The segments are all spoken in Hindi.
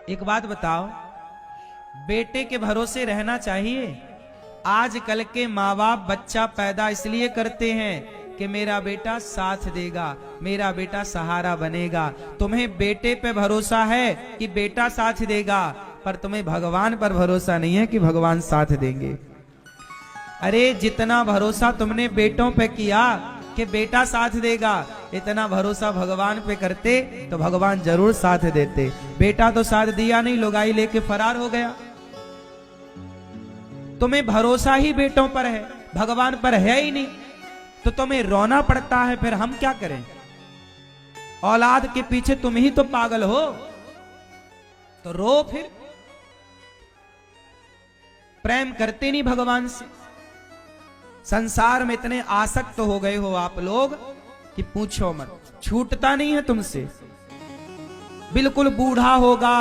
एक बात बताओ, बेटे के भरोसे रहना चाहिए? आजकल के माँ बाप बच्चा पैदा इसलिए करते हैं कि मेरा बेटा साथ देगा, मेरा बेटा सहारा बनेगा। तुम्हें बेटे पे भरोसा है कि बेटा साथ देगा, पर तुम्हें भगवान पर भरोसा नहीं है कि भगवान साथ देंगे। अरे जितना भरोसा तुमने बेटों पे किया कि बेटा साथ देगा, इतना भरोसा भगवान पे करते तो भगवान जरूर साथ देते। बेटा तो साथ दिया नहीं, लुगाई लेके फरार हो गया। तुम्हें भरोसा ही बेटों पर है, भगवान पर है ही नहीं, तो तुम्हें रोना पड़ता है। फिर हम क्या करें? औलाद के पीछे तुम ही तो पागल हो, तो रो। फिर प्रेम करते नहीं भगवान से। संसार में इतने आसक्त हो गए हो आप लोग कि पूछो मत, छूटता नहीं है तुमसे। बिल्कुल बूढ़ा होगा,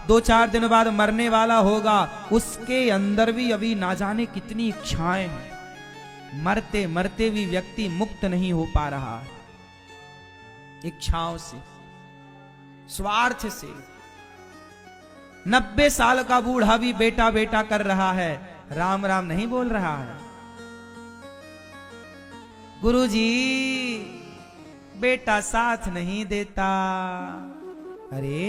2-4 दिन बाद मरने वाला होगा, उसके अंदर भी अभी ना जाने कितनी इच्छाएं हैं। मरते मरते भी व्यक्ति मुक्त नहीं हो पा रहा है इच्छाओं से, स्वार्थ से। 90 साल का बूढ़ा भी बेटा बेटा कर रहा है, राम राम नहीं बोल रहा है। गुरुजी बेटा साथ नहीं देता। अरे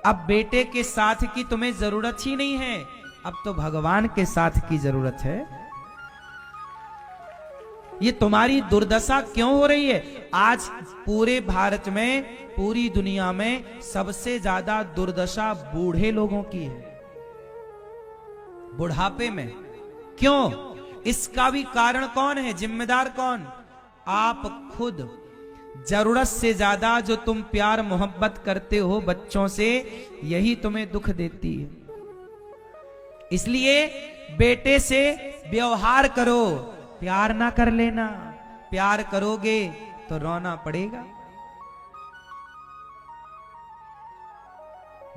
अब बेटे के साथ की तुम्हें जरूरत ही नहीं है, अब तो भगवान के साथ की जरूरत है। ये तुम्हारी दुर्दशा क्यों हो रही है? आज पूरे भारत में, पूरी दुनिया में सबसे ज्यादा दुर्दशा बूढ़े लोगों की है, बुढ़ापे में। क्यों? इसका भी कारण कौन है? जिम्मेदार कौन? आप खुद। जरूरत से ज्यादा जो तुम प्यार मोहब्बत करते हो बच्चों से, यही तुम्हें दुख देती है। इसलिए बेटे से व्यवहार करो, प्यार ना कर लेना। प्यार करोगे तो रोना पड़ेगा।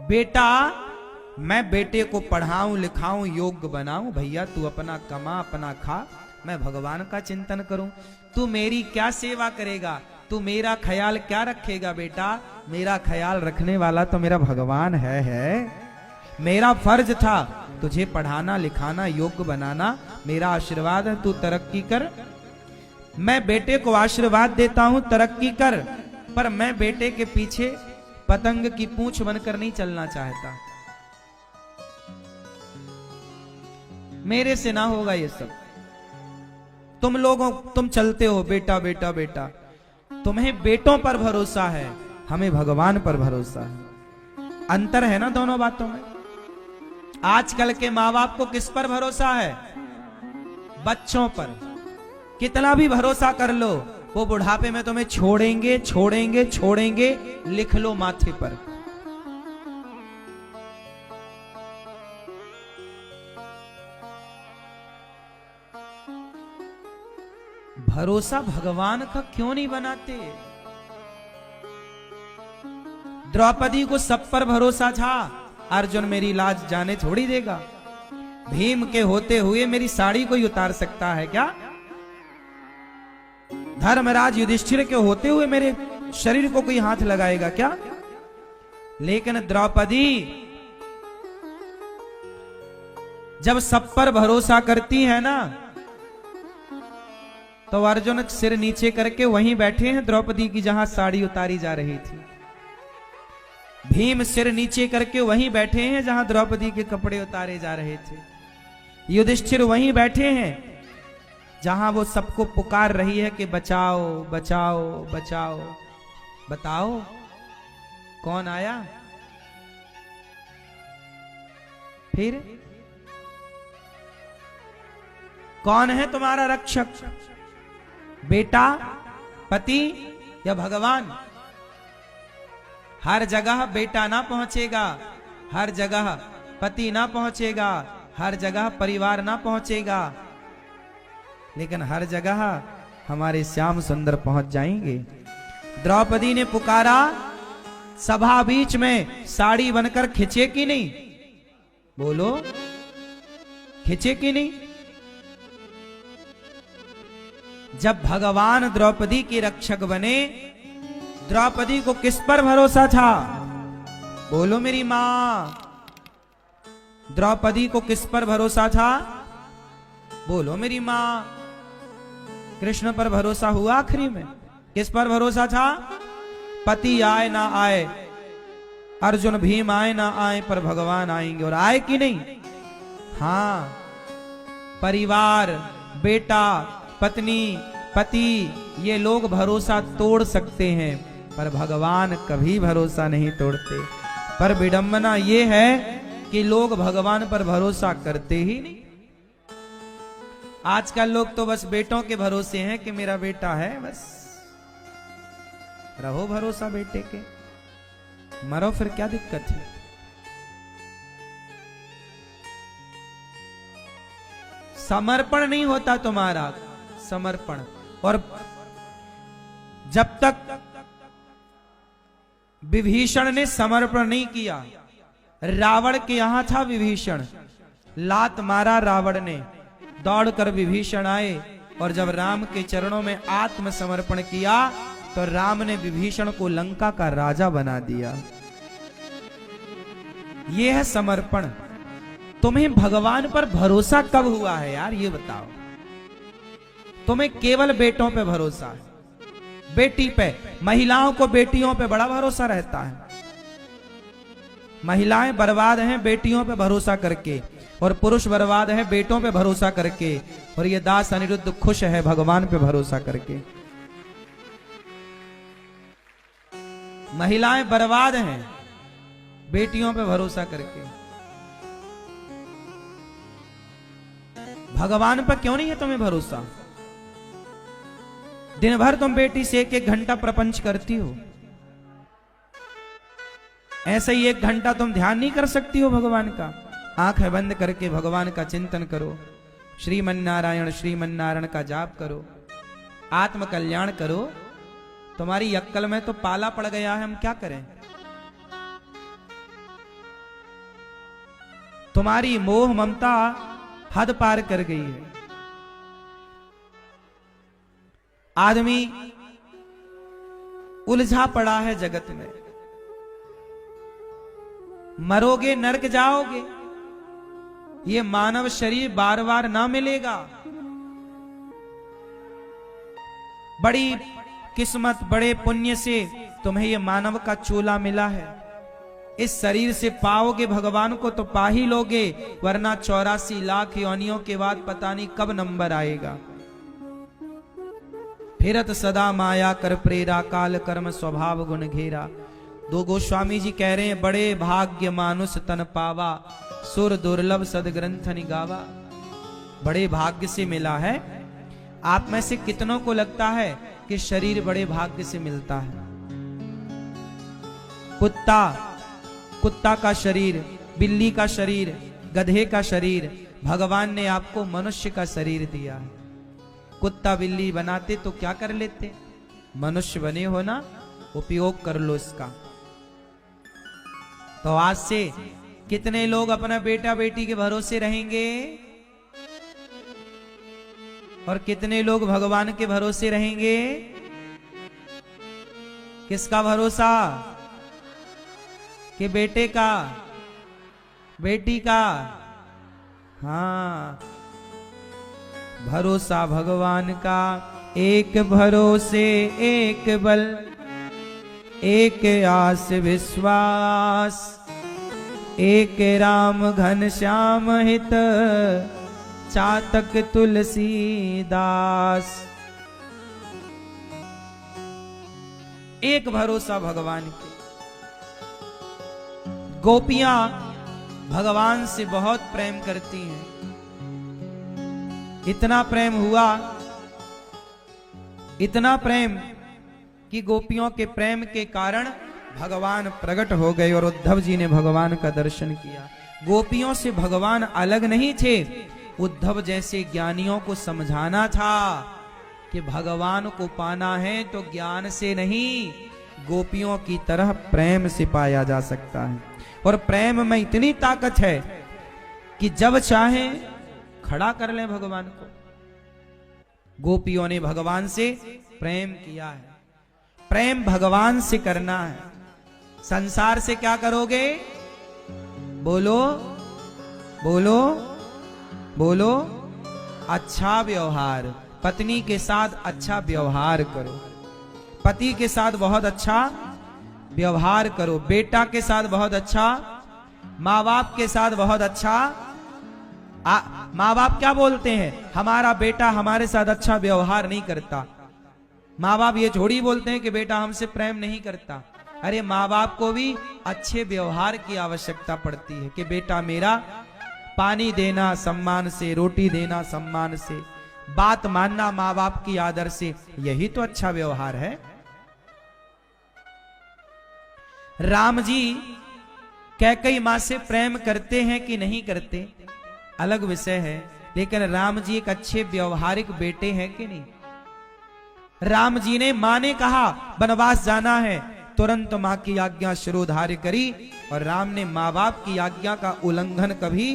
बेटा, मैं बेटे को पढ़ाऊं लिखाऊं योग्य बनाऊं, भैया तू अपना कमा अपना खा, मैं भगवान का चिंतन करूं। तू मेरी क्या सेवा करेगा? तू मेरा ख्याल क्या रखेगा? बेटा मेरा ख्याल रखने वाला तो मेरा भगवान है। मेरा फर्ज था तुझे पढ़ाना लिखाना योग्य बनाना, मेरा आशीर्वाद है, तू तरक्की कर। मैं बेटे को आशीर्वाद देता हूं तरक्की कर, पर मैं बेटे के पीछे पतंग की पूंछ बनकर नहीं चलना चाहता। मेरे से ना होगा ये सब। तुम चलते हो बेटा बेटा बेटा, तुम्हें बेटों पर भरोसा है, हमें भगवान पर भरोसा है। अंतर है ना दोनों बातों में। आजकल के माँ बाप को किस पर भरोसा है? बच्चों पर। कितना भी भरोसा कर लो, वो बुढ़ापे में तुम्हें छोड़ेंगे छोड़ेंगे छोड़ेंगे, लिख लो माथे पर। भरोसा भगवान का क्यों नहीं बनाते? द्रौपदी को सब पर भरोसा था, अर्जुन मेरी लाज जाने थोड़ी देगा। भीम के होते हुए मेरी साड़ी कोई उतार सकता है क्या? धर्मराज युधिष्ठिर के होते हुए मेरे शरीर को कोई हाथ लगाएगा क्या? लेकिन द्रौपदी जब सब पर भरोसा करती है ना, तो अर्जुन सिर नीचे करके वहीं बैठे हैं द्रौपदी की जहां साड़ी उतारी जा रही थी। भीम सिर नीचे करके वहीं बैठे हैं जहां द्रौपदी के कपड़े उतारे जा रहे थे। युधिष्ठिर वहीं बैठे हैं जहां वो सबको पुकार रही है कि बचाओ बचाओ बचाओ। बताओ कौन आया? फिर कौन है तुम्हारा रक्षक? बेटा, पति या भगवान? हर जगह बेटा ना पहुंचेगा, हर जगह पति ना पहुंचेगा, हर जगह परिवार ना पहुंचेगा, लेकिन हर जगह हमारे श्याम सुंदर पहुंच जाएंगे। द्रौपदी ने पुकारा, सभा बीच में साड़ी बनकर खिंचे कि नहीं? बोलो, खिंचे कि नहीं? जब भगवान द्रौपदी के रक्षक बने, द्रौपदी को किस पर भरोसा था? बोलो मेरी मां। द्रौपदी को किस पर भरोसा था? बोलो मेरी मां। कृष्ण पर भरोसा हुआ आखिरी में? किस पर भरोसा था? पति आए ना आए, अर्जुन भीम आए ना आए, पर भगवान आएंगे। और आए कि नहीं? हाँ, परिवार, बेटा, पत्नी, पति, ये लोग भरोसा तोड़ सकते हैं, पर भगवान कभी भरोसा नहीं तोड़ते। पर विडंबना ये है कि लोग भगवान पर भरोसा करते ही नहीं। आजकल लोग तो बस बेटों के भरोसे हैं कि मेरा बेटा है, बस रहो भरोसा बेटे के, मरो फिर क्या दिक्कत है। समर्पण नहीं होता तुम्हारा, समर्पण। और जब तक विभीषण ने समर्पण नहीं किया, रावण के यहां था विभीषण, लात मारा रावण ने, दौड़कर विभीषण आए और जब राम के चरणों में आत्मसमर्पण किया तो राम ने विभीषण को लंका का राजा बना दिया। यह है समर्पण। तुम्हें भगवान पर भरोसा कब हुआ है यार, ये बताओ। तुम्हें केवल बेटों पे भरोसा है, बेटी पे। महिलाओं को बेटियों पे बड़ा भरोसा रहता है। महिलाएं बर्बाद हैं बेटियों पे भरोसा करके, और पुरुष बर्बाद है बेटों पे भरोसा करके, और ये दास अनिरुद्ध खुश है भगवान पे भरोसा करके। महिलाएं बर्बाद हैं बेटियों पे भरोसा करके। भगवान पर क्यों नहीं है तुम्हें भरोसा? दिन भर तुम बेटी से एक घंटा प्रपंच करती हो, ऐसे ही 1 घंटा तुम ध्यान नहीं कर सकती हो भगवान का? आंखें बंद करके भगवान का चिंतन करो, श्रीमन नारायण का जाप करो, आत्म कल्याण करो। तुम्हारी अक्कल में तो पाला पड़ गया है, हम क्या करें? तुम्हारी मोह ममता हद पार कर गई है। आदमी उलझा पड़ा है जगत में। मरोगे नरक जाओगे, ये मानव शरीर बार बार ना मिलेगा। बड़ी किस्मत, बड़े पुण्य से तुम्हें ये मानव का चोला मिला है। इस शरीर से पाओगे भगवान को तो पा ही लोगे, वरना 84 लाख योनियों के बाद पता नहीं कब नंबर आएगा। फिरत सदा माया कर प्रेरा, काल कर्म स्वभाव गुण घेरा। 2 गोस्वामी जी कह रहे हैं, बड़े भाग्य मानुष तन पावा, सुर दुर्लभ सदग्रंथ निगावा। बड़े भाग्य से मिला है। आप में से कितनों को लगता है कि शरीर बड़े भाग्य से मिलता है? कुत्ता का शरीर, बिल्ली का शरीर, गधे का शरीर, भगवान ने आपको मनुष्य का शरीर दिया है। कुत्ता बिल्ली बनाते तो क्या कर लेते? मनुष्य बने हो ना, उपयोग कर लो इसका। तो आज से कितने लोग अपना बेटा बेटी के भरोसे रहेंगे, और कितने लोग भगवान के भरोसे रहेंगे? किसका भरोसा? कि बेटे का, बेटी का? हाँ, भरोसा भगवान का। एक भरोसे एक बल, एक आस विश्वास, एक राम घन श्याम हित, चातक तुलसीदास। एक भरोसा भगवान के। गोपियां भगवान से बहुत प्रेम करती हैं। इतना प्रेम हुआ, इतना प्रेम कि गोपियों के प्रेम के कारण भगवान प्रकट हो गए और उद्धव जी ने भगवान का दर्शन किया। गोपियों से भगवान अलग नहीं थे। उद्धव जैसे ज्ञानियों को समझाना था कि भगवान को पाना है तो ज्ञान से नहीं, गोपियों की तरह प्रेम से पाया जा सकता है। और प्रेम में इतनी ताकत है कि जब चाहे खड़ा कर ले भगवान को। गोपियों ने भगवान से प्रेम किया है। प्रेम भगवान से करना है, संसार से क्या करोगे? बोलो बोलो बोलो। अच्छा व्यवहार, पत्नी के साथ अच्छा व्यवहार करो, पति के साथ बहुत अच्छा व्यवहार करो, बेटा के साथ बहुत अच्छा, माँ बाप के साथ बहुत अच्छा। माँ बाप क्या बोलते हैं? हमारा बेटा हमारे साथ अच्छा व्यवहार नहीं करता। माँ बाप ये थोड़ी बोलते हैं कि बेटा हमसे प्रेम नहीं करता। अरे माँ बाप को भी अच्छे व्यवहार की आवश्यकता पड़ती है कि बेटा मेरा पानी देना सम्मान से, रोटी देना सम्मान से, बात मानना माँ बाप की आदर से, यही तो अच्छा व्यवहार है। राम जी कैकेयी मां से प्रेम करते हैं कि नहीं करते, अलग विषय है, लेकिन राम जी एक अच्छे व्यवहारिक बेटे हैं कि नहीं? राम जी ने मां ने कहा वनवास जाना है, तुरंत मां की आज्ञा शिरोधार्य करी, और राम ने मां बाप की आज्ञा का उल्लंघन कभी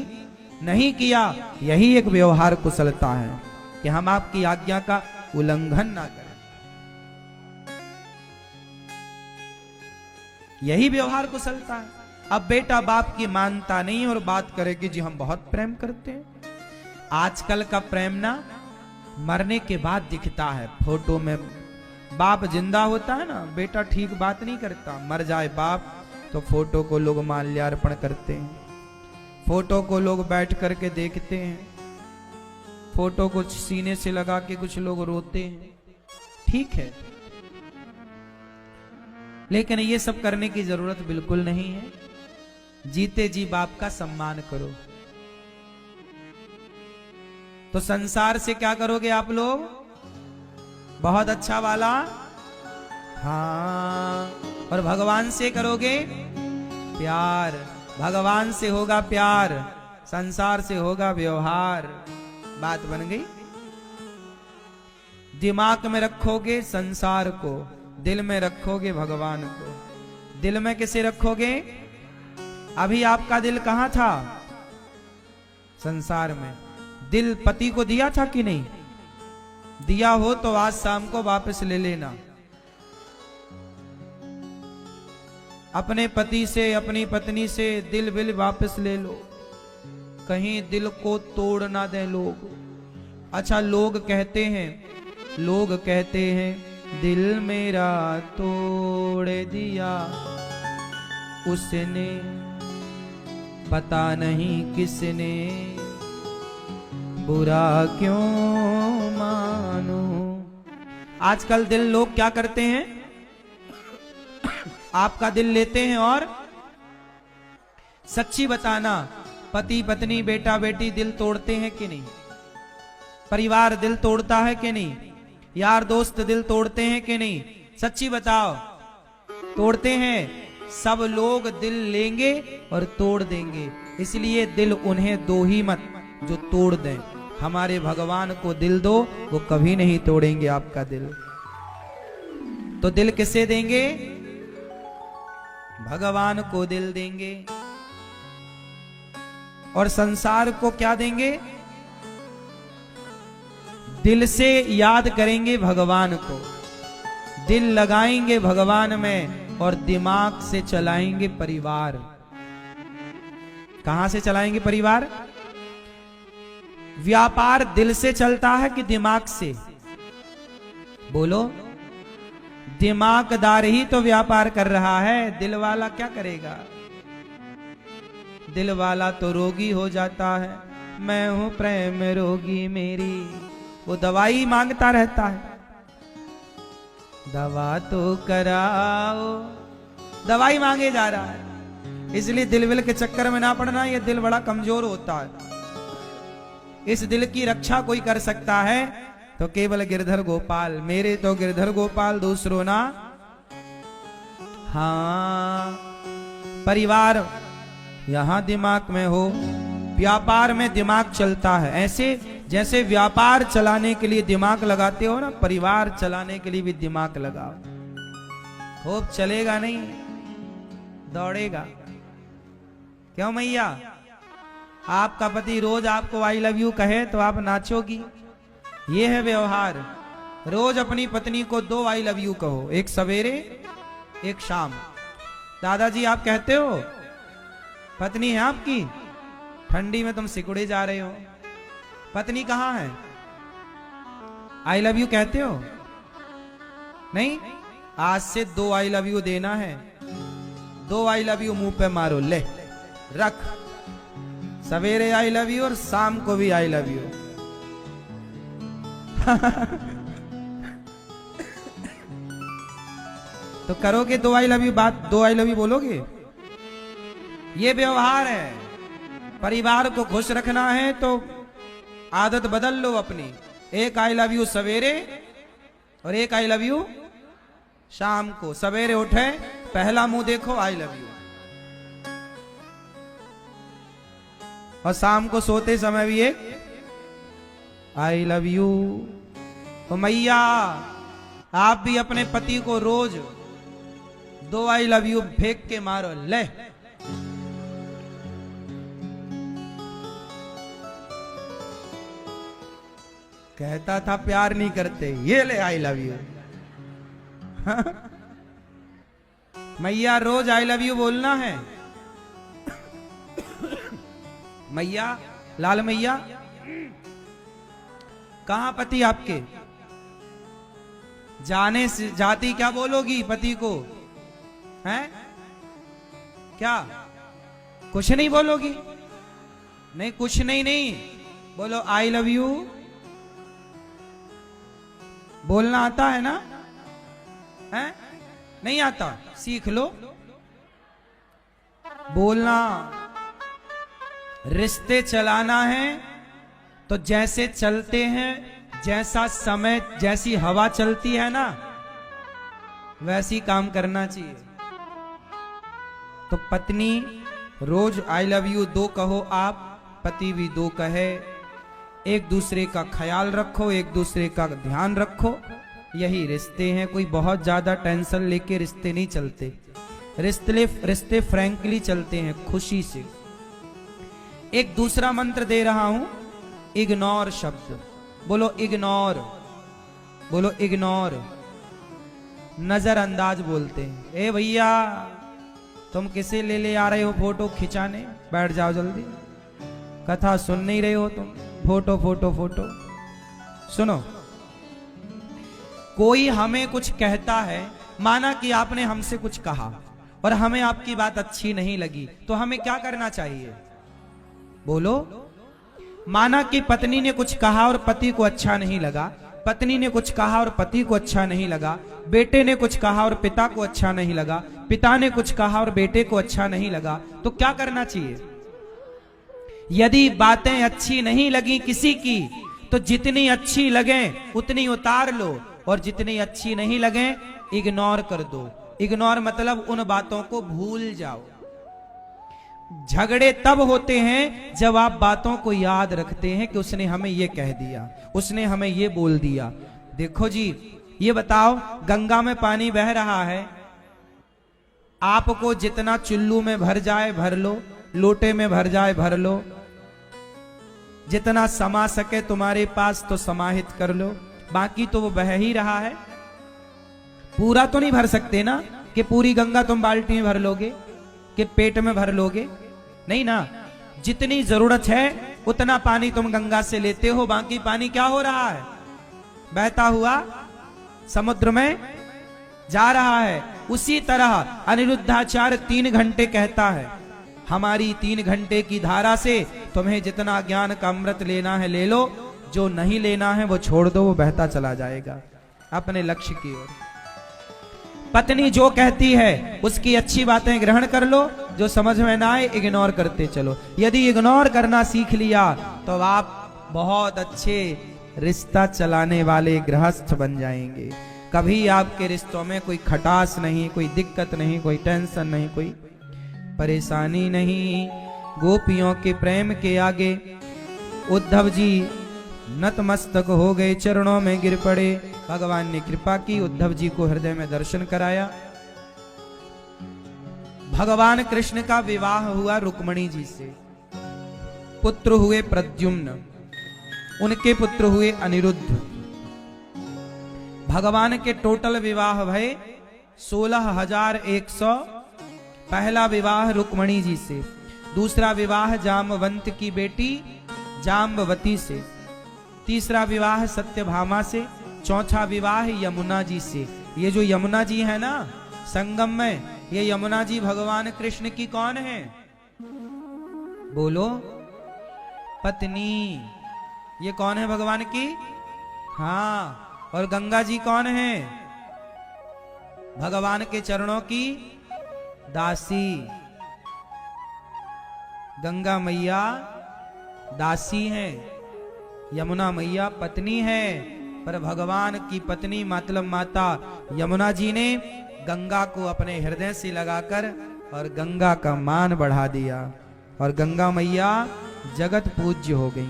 नहीं किया। यही एक व्यवहार कुशलता है कि हम आपकी आज्ञा का उल्लंघन ना करें। यही व्यवहार कुशलता है। अब बेटा बाप की मानता नहीं और बात करे कि जी हम बहुत प्रेम करते हैं। आजकल का प्रेम ना मरने के बाद दिखता है। फोटो में बाप जिंदा होता है ना, बेटा ठीक बात नहीं करता, मर जाए बाप तो फोटो को लोग माल्यार्पण करते हैं, फोटो को लोग बैठ करके देखते हैं, फोटो को सीने से लगा के कुछ लोग रोते हैं। ठीक है, लेकिन ये सब करने की जरूरत बिल्कुल नहीं है। जीते जी बाप का सम्मान करो। तो संसार से क्या करोगे आप लोग? बहुत अच्छा वाला, हाँ, और भगवान से करोगे प्यार। भगवान से होगा प्यार, संसार से होगा व्यवहार। बात बन गई। दिमाग में रखोगे संसार को, दिल में रखोगे भगवान को। दिल में किसे रखोगे? अभी आपका दिल कहां था? संसार में। दिल पति को दिया था कि नहीं? दिया हो तो आज शाम को वापस ले लेना। अपने पति से, अपनी पत्नी से दिल बिल वापस ले लो, कहीं दिल को तोड़ ना दें लोग। अच्छा, लोग कहते हैं दिल मेरा तोड़ दिया उसने, पता नहीं किसने, बुरा क्यों मानूं। आजकल दिल लोग क्या करते हैं? आपका दिल लेते हैं और सच्ची बताना, पति पत्नी बेटा बेटी दिल तोड़ते हैं कि नहीं? परिवार दिल तोड़ता है कि नहीं? यार दोस्त दिल तोड़ते हैं कि नहीं? सच्ची बताओ। तोड़ते हैं। सब लोग दिल लेंगे और तोड़ देंगे, इसलिए दिल उन्हें दो ही मत जो तोड़ दें। हमारे भगवान को दिल दो, वो कभी नहीं तोड़ेंगे आपका दिल। तो दिल किसे देंगे? भगवान को दिल देंगे। और संसार को क्या देंगे? दिल से याद करेंगे भगवान को, दिल लगाएंगे भगवान में, और दिमाग से चलाएंगे परिवार। कहां से चलाएंगे परिवार? व्यापार दिल से चलता है कि दिमाग से? बोलो। दिमागदार ही तो व्यापार कर रहा है, दिल वाला क्या करेगा? दिल वाला तो रोगी हो जाता है। मैं हूं प्रेम रोगी मेरी, वो दवाई मांगता रहता है। दवा तो कराओ, दवाई मांगे जा रहा है। इसलिए दिल विल के चक्कर में ना पड़ना, ये दिल बड़ा कमजोर होता है। इस दिल की रक्षा कोई कर सकता है तो केवल गिरधर गोपाल। मेरे तो गिरधर गोपाल, दूसरों ना। हाँ, परिवार यहां दिमाग में हो, व्यापार में दिमाग चलता है। ऐसे जैसे व्यापार चलाने के लिए दिमाग लगाते हो ना, परिवार चलाने के लिए भी दिमाग लगाओ। खूब चलेगा नहीं, दौड़ेगा। क्यों मैया? आपका पति रोज आपको आई लव यू कहे तो आप नाचोगी? ये है व्यवहार। रोज अपनी पत्नी को 2 आई लव यू कहो, एक सवेरे एक शाम। दादाजी आप कहते हो पत्नी है आपकी, ठंडी में तुम सिकुड़े जा रहे हो, पत्नी कहां है? आई लव यू कहते हो? नहीं, आज से 2 आई लव यू देना है। 2 आई लव यू मुंह पे मारो, ले रख। सवेरे आई लव यू और शाम को भी आई लव यू। तो करोगे 2 आई लव यू बात, 2 आई लव यू बोलोगे? ये व्यवहार है। परिवार को खुश रखना है तो आदत बदल लो अपनी। 1 आई लव यू सवेरे और 1 आई लव यू शाम को। सवेरे उठे पहला मुंह देखो आई लव यू, और शाम को सोते समय भी 1 आई लव यू। तो मैया आप भी अपने पति को रोज 2 आई लव यू फेंक के मारो, ले। कहता था प्यार नहीं करते, ये ले आई लव यू। मैया रोज आई लव यू बोलना है। मैया, लाल मैया, कहां पति आपके? जाने से जाती क्या बोलोगी पति को? हैं? क्या कुछ नहीं बोलोगी? नहीं, कुछ नहीं बोलो आई लव यू। बोलना आता है ना? है? नहीं आता? सीख लो बोलना। रिश्ते चलाना है तो जैसे चलते हैं, जैसा समय, जैसी हवा चलती है ना, वैसी काम करना चाहिए। तो पत्नी रोज आई लव यू 2 कहो आप, पति भी 2 कहे। एक दूसरे का ख्याल रखो, एक दूसरे का ध्यान रखो, यही रिश्ते हैं। कोई बहुत ज्यादा टेंशन लेके रिश्ते नहीं चलते। रिश्ते फ्रैंकली चलते हैं, खुशी से। एक दूसरा मंत्र दे रहा हूं, इग्नोर शब्द बोलो। इग्नोर बोलो, इग्नोर। नजरअंदाज बोलते हैं। ए भैया, तुम किसे ले आ रहे हो फोटो खिंचाने? बैठ जाओ जल्दी, कथा सुन नहीं रहे हो तुम। फोटो फोटो फोटो सुनो। कोई हमें कुछ कहता है, माना कि आपने हमसे कुछ कहा और हमें आपकी बात अच्छी नहीं लगी, तो हमें क्या करना चाहिए? बोलो। माना कि पत्नी ने कुछ कहा और पति को अच्छा नहीं लगा, पत्नी ने कुछ कहा और पति को अच्छा नहीं लगा, बेटे ने कुछ कहा और पिता को अच्छा नहीं लगा, पिता ने कुछ कहा और बेटे को अच्छा नहीं लगा, तो क्या करना चाहिए? यदि बातें अच्छी नहीं लगी किसी की, तो जितनी अच्छी लगे उतनी उतार लो, और जितनी अच्छी नहीं लगे इग्नोर कर दो। इग्नोर मतलब उन बातों को भूल जाओ। झगड़े तब होते हैं जब आप बातों को याद रखते हैं कि उसने हमें ये कह दिया, उसने हमें ये बोल दिया। देखो जी, ये बताओ, गंगा में पानी बह रहा है, आपको जितना चुल्लू में भर जाए भर लो, लोटे में भर जाए भर लो, जितना समा सके तुम्हारे पास तो समाहित कर लो, बाकी तो वो बह ही रहा है। पूरा तो नहीं भर सकते ना, कि पूरी गंगा तुम बाल्टी में भर लोगे, कि पेट में भर लोगे, नहीं ना। जितनी जरूरत है उतना पानी तुम गंगा से लेते हो, बाकी पानी क्या हो रहा है? बहता हुआ समुद्र में जा रहा है। उसी तरह अनिरुद्धाचार्य 3 घंटे कहता है, हमारी 3 घंटे की धारा से तुम्हें जितना ज्ञान का अमृत लेना है ले लो, जो नहीं लेना है वो छोड़ दो, वो बहता चला जाएगा अपने लक्ष्य की ओर। पत्नी जो कहती है उसकी अच्छी बातें ग्रहण कर लो, जो समझ में ना आए इग्नोर करते चलो। यदि इग्नोर करना सीख लिया तो आप बहुत अच्छे रिश्ता चलाने वाले गृहस्थ बन जाएंगे। कभी आपके रिश्तों में कोई खटास नहीं, कोई दिक्कत नहीं, कोई टेंशन नहीं, कोई परेशानी नहीं। गोपियों के प्रेम के आगे उद्धव जी नतमस्तक हो गए, चरणों में गिर पड़े। भगवान ने कृपा की, उद्धव जी को हृदय में दर्शन कराया। भगवान कृष्ण का विवाह हुआ रुक्मणी जी से। पुत्र हुए प्रद्युम्न, उनके पुत्र हुए अनिरुद्ध। भगवान के टोटल विवाह भय 16,100 पहला विवाह रुक्मणी जी से, दूसरा विवाह जामवंत की बेटी जाम्बवती से, तीसरा विवाह सत्यभामा से, चौथा विवाह यमुना जी से। ये जो यमुना जी है ना संगम में, ये यमुना जी भगवान कृष्ण की कौन है? बोलो, पत्नी। ये कौन है भगवान की? हाँ। और गंगा जी कौन है? भगवान के चरणों की दासी। गंगा मैया दासी हैं, यमुना मैया पत्नी है। पर भगवान की पत्नी मतलब माता यमुना जी ने गंगा को अपने हृदय से लगाकर और गंगा का मान बढ़ा दिया और गंगा मैया जगत पूज्य हो गई।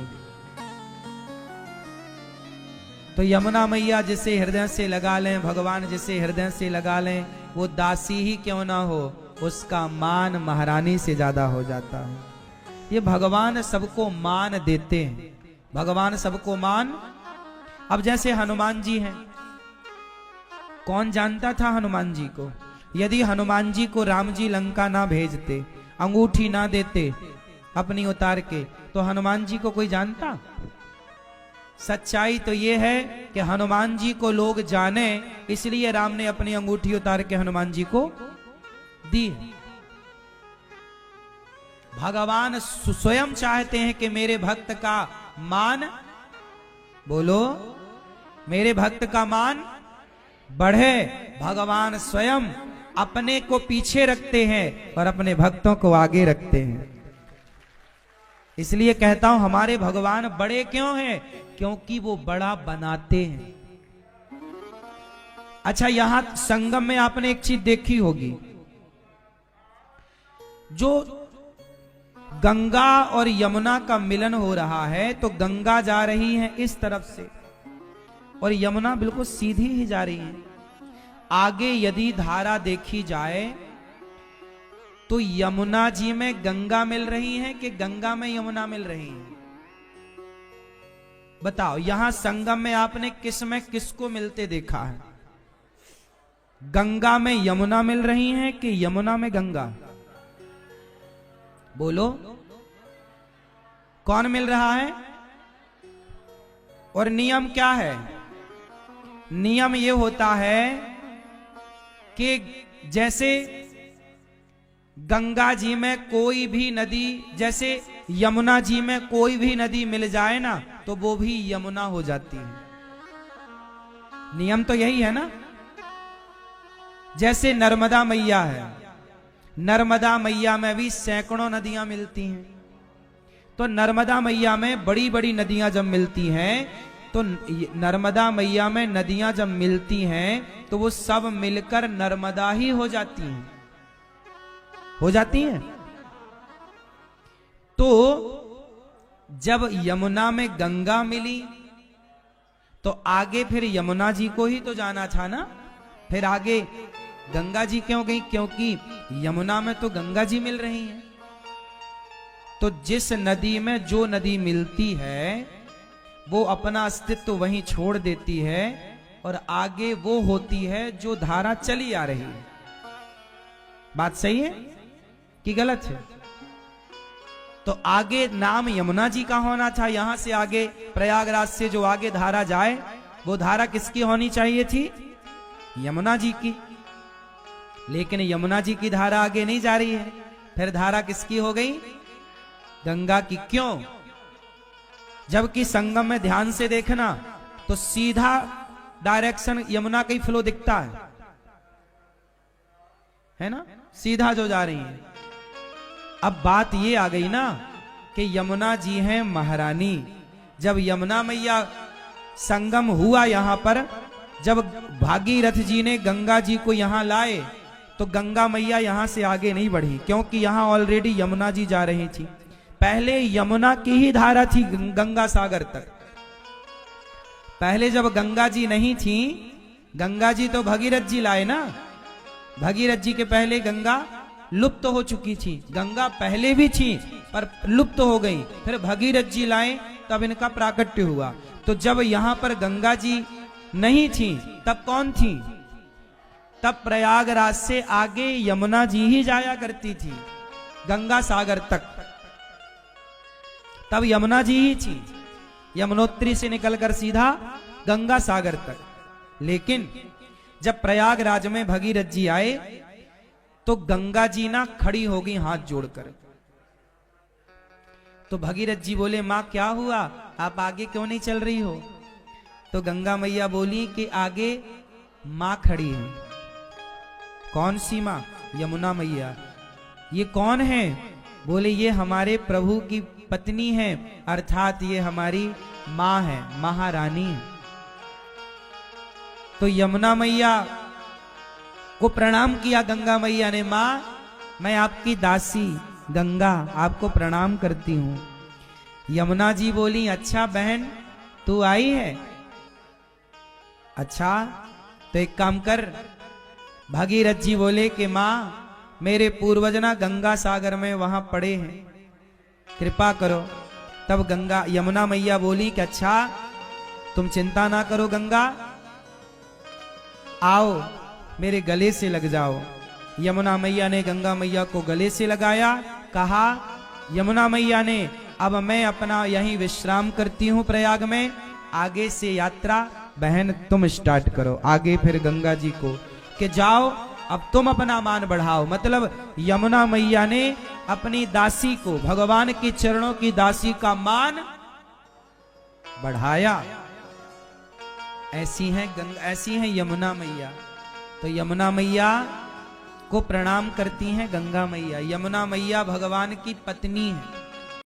तो यमुना मैया जिसे हृदय से लगा लें, भगवान जिसे हृदय से लगा लें, वो दासी ही क्यों ना हो, उसका मान महारानी से ज्यादा हो जाता है। ये भगवान सबको मान देते हैं, भगवान सबको मान। अब जैसे हनुमान जी हैं, कौन जानता था हनुमान जी को? यदि हनुमान जी को राम जी लंका ना भेजते, अंगूठी ना देते अपनी उतार के, तो हनुमान जी को कोई जानता? सच्चाई तो ये है कि हनुमान जी को लोग जाने, इसलिए राम ने अपनी अंगूठी उतार के हनुमान जी को दी। भगवान स्वयं चाहते हैं कि मेरे भक्त का मान, बोलो, मेरे भक्त का मान बढ़े। भगवान स्वयं अपने को पीछे रखते हैं और अपने भक्तों को आगे रखते हैं। इसलिए कहता हूं हमारे भगवान बड़े क्यों हैं? क्योंकि वो बड़ा बनाते हैं। अच्छा, यहां संगम में आपने एक चीज देखी होगी, जो गंगा और यमुना का मिलन हो रहा है, तो गंगा जा रही है इस तरफ से और यमुना बिल्कुल सीधी ही जा रही है। आगे यदि धारा देखी जाए तो यमुना जी में गंगा मिल रही है कि गंगा में यमुना मिल रही है? बताओ, यहां संगम में आपने किस में किसको मिलते देखा है? गंगा में यमुना मिल रही है कि यमुना में गंगा? बोलो, कौन मिल रहा है? और नियम क्या है? नियम ये होता है कि जैसे गंगा जी में कोई भी नदी, जैसे यमुना जी में कोई भी नदी मिल जाए ना, तो वो भी यमुना हो जाती है। नियम तो यही है ना। जैसे नर्मदा मैया है, नर्मदा मैया में भी सैकड़ों नदियां मिलती हैं। तो नर्मदा मैया में बड़ी बड़ी नदियां जब मिलती हैं, तो नर्मदा मैया में नदियां जब मिलती हैं तो वो सब मिलकर नर्मदा ही हो जाती हैं, हो जाती हैं। तो जब यमुना में गंगा मिली तो आगे फिर यमुना जी को ही तो जाना था ना। फिर आगे गंगा जी क्यों गई? क्योंकि यमुना में तो गंगा जी मिल रही हैं। तो जिस नदी में जो नदी मिलती है वो अपना अस्तित्व वहीं छोड़ देती है और आगे वो होती है जो धारा चली आ रही है। बात सही है कि गलत है? तो आगे नाम यमुना जी का होना था। यहां से आगे प्रयागराज से जो आगे धारा जाए वो धारा किसकी होनी चाहिए थी? यमुना जी की। लेकिन यमुना जी की धारा आगे नहीं जा रही है, फिर धारा किसकी हो गई? गंगा की। क्यों? जबकि संगम में ध्यान से देखना तो सीधा डायरेक्शन यमुना का ही फ्लो दिखता है ना, सीधा जो जा रही है। अब बात ये आ गई ना कि यमुना जी हैं महारानी। जब यमुना मैया संगम हुआ यहां पर, जब भागीरथ जी ने गंगा जी को यहां लाए तो गंगा मैया यहां से आगे नहीं बढ़ी, क्योंकि यहां ऑलरेडी यमुना जी जा रही थी। पहले यमुना की ही धारा थी गंगा सागर तक। पहले जब गंगा जी नहीं थी, गंगा जी तो भगीरथ जी लाए ना। भगीरथ जी के पहले गंगा लुप्त हो चुकी थी। गंगा पहले भी थी पर लुप्त हो गई, फिर भगीरथ जी लाए तब इनका प्राकट्य हुआ। तो जब यहां पर गंगा जी नहीं थी तब कौन थी? तब प्रयागराज से आगे यमुना जी ही जाया करती थी गंगा सागर तक। तब यमुना जी ही थी, यमुनोत्री से निकलकर सीधा गंगा सागर तक। लेकिन जब प्रयागराज में भगीरथ जी आए तो गंगा जी ना खड़ी हो गई हाथ जोड़कर। तो भगीरथ जी बोले, मां क्या हुआ, आप आगे क्यों नहीं चल रही हो? तो गंगा मैया बोली कि आगे मां खड़ी है। कौन सी मां? यमुना मैया। ये कौन है? बोले ये हमारे प्रभु की पत्नी है, अर्थात ये हमारी मां है, महारानी है। तो यमुना मैया को प्रणाम किया गंगा मैया ने, मां मैं आपकी दासी गंगा आपको प्रणाम करती हूं। यमुना जी बोली, अच्छा बहन तू आई है, अच्छा तो एक काम कर। भगीरथ जी बोले कि मां मेरे पूर्वज ना गंगा सागर में वहां पड़े हैं, कृपा करो। तब गंगा यमुना मैया बोली कि अच्छा तुम चिंता ना करो गंगा, आओ मेरे गले से लग जाओ। यमुना मैया ने गंगा मैया को गले से लगाया, कहा यमुना मैया ने अब मैं अपना यहीं विश्राम करती हूं प्रयाग में, आगे से यात्रा बहन तुम स्टार्ट करो। आगे फिर गंगा जी को कि जाओ अब तुम अपना मान बढ़ाओ। मतलब यमुना मैया ने अपनी दासी को, भगवान के चरणों की दासी का मान बढ़ाया। ऐसी है यमुना मैया। तो यमुना मैया को प्रणाम करती हैं गंगा मैया। यमुना मैया भगवान की पत्नी है।